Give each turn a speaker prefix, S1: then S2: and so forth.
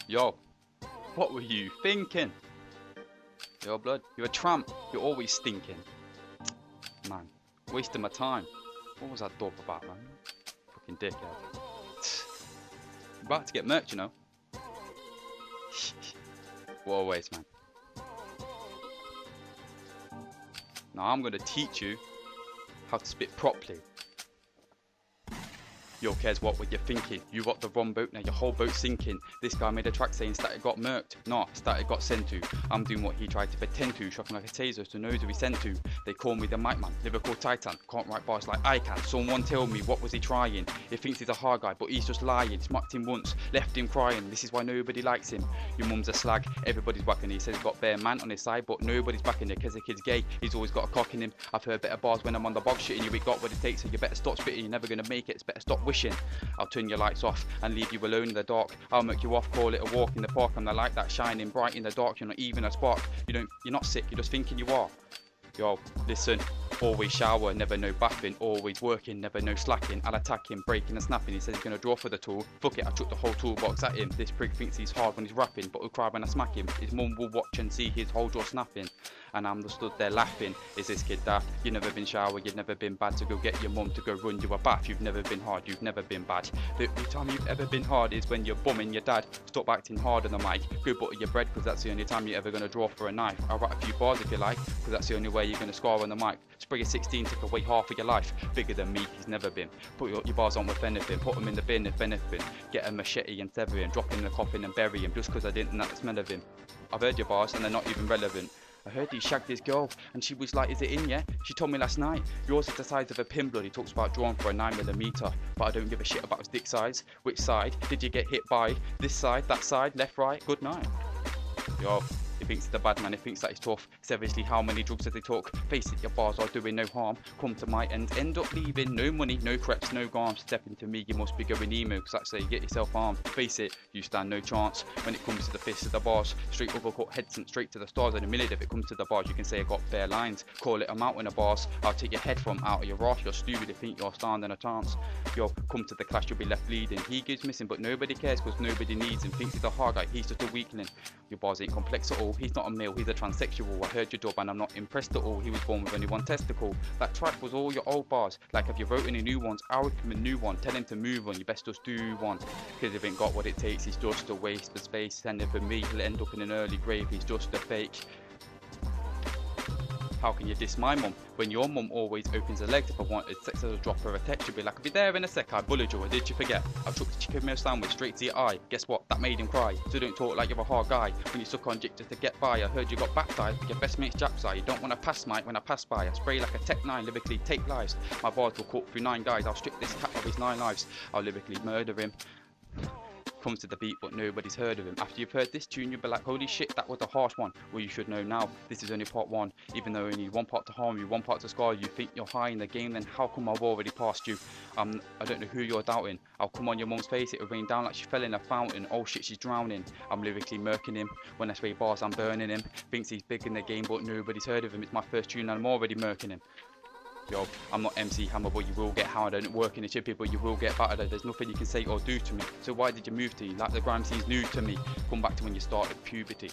S1: Yo, what were you thinking? Yo, blood, you're a tramp. You're always stinking. Man, wasting my time. What was that dope about, man? Fucking dickhead. About to get murked, you know. What a waste, man. Now I'm gonna teach you how to spit properly. Yo, cares what were you thinking? You got the wrong boat, now your whole boat's sinking. This guy made a track saying Static got murked. Nah, Static got sent to. I'm doing what he tried to pretend to. Shocking like a taser, so knows who he sent to. They call me the mic man, lyrical titan. Can't write bars like I can. Someone tell me, what was he trying? He thinks he's a hard guy, but he's just lying. Smacked him once, left him crying. This is why nobody likes him. Your mum's a slag, everybody's whacking. He says he's got bare man on his side, but nobody's backing it. Cause the kid's gay, he's always got a cock in him. I've heard better bars when I'm on the bog shitting you. We got what it takes, so you better stop spitting. You're never gonna make it, it's better stop wishing. I'll turn your lights off and leave you alone in the dark. I'll make you off, call it a walk in the park. I'm the light that's shining bright in the dark. You're not even a spark. You're not sick, you're just thinking you are. Yo, listen, always shower, never no bathing, always working, never no slacking. I'll attack him, breaking and snapping. He says he's gonna draw for the tool. Fuck it, I took the whole toolbox at him. This prig thinks he's hard when he's rapping, but he'll cry when I smack him. His mum will watch and see his whole jaw snapping. And I'm just stood there laughing. Is this kid daft? You've never been shower, you've never been bad. So go get your mum to go run you a bath. You've never been hard, you've never been bad. The only time you've ever been hard is when you're bumming your dad. Stop acting hard on the mic. Go butter your bread, cause that's the only time you're ever gonna draw for a knife. I'll write a few bars if you like, cause that's the only way you're gonna score on the mic. Spray a 16, take away half of your life. Bigger than me, he's never been. Put your bars on with anything, put them in the bin if anything. Get a machete and sever him, drop him in the coffin and bury him. Just cause I didn't like the smell of him. I've heard your bars and they're not even relevant. I heard he shagged his girl and she was like, is it in, yeah? She told me last night. Yours is the size of a pin, blood. He talks about drawing for a 9mm, but I don't give a shit about his dick size. Which side did you get hit by? This side, that side, left, right? Good night. Yo, he thinks he's the bad man, he thinks that he's tough. Seriously, how many drugs does he took? Face it, your bars are doing no harm. Come to my end up leaving. No money, no creps, no garms. Step into me, you must be going emo, cause that's how you get yourself armed. Face it, you stand no chance. When it comes to the fist of the bars, straight uppercut, head sent straight to the stars. In a minute, if it comes to the bars, you can say I got fair lines. Call it a mountain of bars. I'll take your head from out of your ass. You're stupid, you think you're standing a chance. Yo, come to the clash, you'll be left bleeding. He gives missing, but nobody cares, cause nobody needs him. Thinks he's a hard guy, he's just a weakling. Your bars ain't complex at all. He's not a male, he's a transsexual. I heard your dub and I'm not impressed at all. He was born with only one testicle. That track was all your old bars. Like if you wrote any new ones, I would come a new one. Tell him to move on, you best just do one. Cause if he ain't got what it takes, he's just a waste of space. And if for me, he'll end up in an early grave. He's just a fake. How can you diss my mum when your mum always opens her legs? If I wanted sex, I'd drop her a text. She'd be like, I'll be there in a sec. I bullied you, or did you forget? I took the chicken meal sandwich straight to your eye. Guess what? That made him cry. So don't talk like you're a hard guy when you suck on dick just to get by. I heard you got baptized with your best mate's Jack's eye. You don't want to pass mic when I pass by. I spray like a Tech 9, lyrically take lives. My bars will cut through 9 guys. I'll strip this cat of his 9 lives. I'll lyrically murder him. Comes to the beat, but nobody's heard of him. After you've heard this tune, you'll be like, holy shit, that was a harsh one. Well, you should know now, this is only part 1. Even though you need 1 part to harm you, 1 part to scar you. You think you're high in the game, then how come I've already passed you? I don't know who you're doubting. I'll come on your mum's face, it'll rain down like she fell in a fountain. Oh shit, she's drowning. I'm lyrically murking him. When I spray bars, I'm burning him. Thinks he's big in the game, but nobody's heard of him. It's my first tune and I'm already murking him. Yo, I'm not MC Hammer, but you will get hard. I don't work in a chippy, but you will get battered. There's nothing you can say or do to me. So why did you move to me? Like the grime scene's new to me. Come back to when you started puberty.